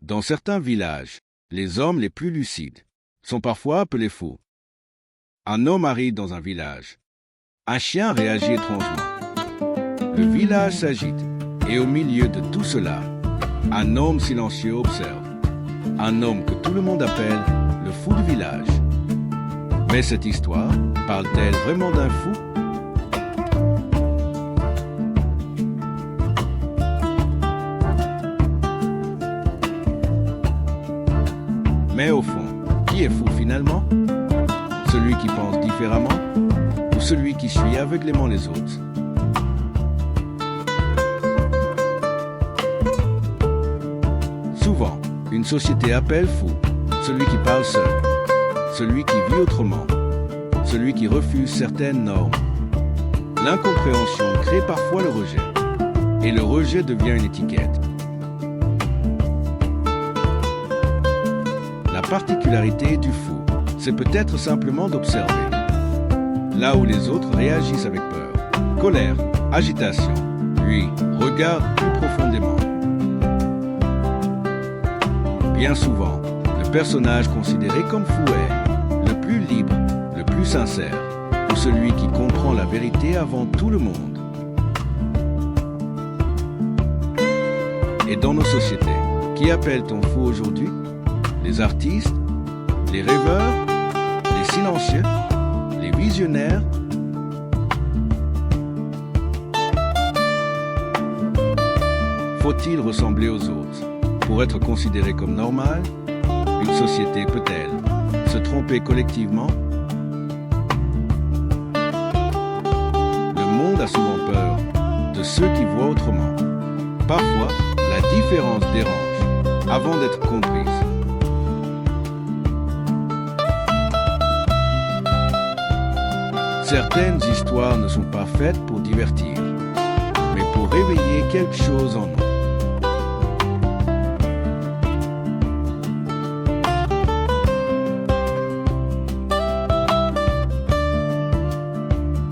Dans certains villages, les hommes les plus lucides sont parfois appelés fous. Un homme arrive dans un village. Un chien réagit étrangement. Le village s'agite et au milieu de tout cela, un homme silencieux observe. Un homme que tout le monde appelle le fou du village. Mais cette histoire parle-t-elle vraiment d'un fou? Mais au fond, qui est fou finalement? Celui qui pense différemment ou celui qui suit aveuglément les autres? Souvent, une société appelle fou celui qui parle seul, celui qui vit autrement, celui qui refuse certaines normes. L'incompréhension crée parfois le rejet, et le rejet devient une étiquette. La particularité du fou, c'est peut-être simplement d'observer. Là où les autres réagissent avec peur, colère, agitation, lui regarde plus profondément. Bien souvent, le personnage considéré comme fou est le plus libre, le plus sincère, ou celui qui comprend la vérité avant tout le monde. Et dans nos sociétés, qui appelle-t-on fou aujourd'hui? Les artistes, les rêveurs, les silencieux, les visionnaires. Faut-il ressembler aux autres pour être considéré comme normal? Une société peut-elle se tromper collectivement? Le monde a souvent peur de ceux qui voient autrement. Parfois, la différence dérange avant d'être comprise. Certaines histoires ne sont pas faites pour divertir, mais pour réveiller quelque chose en nous.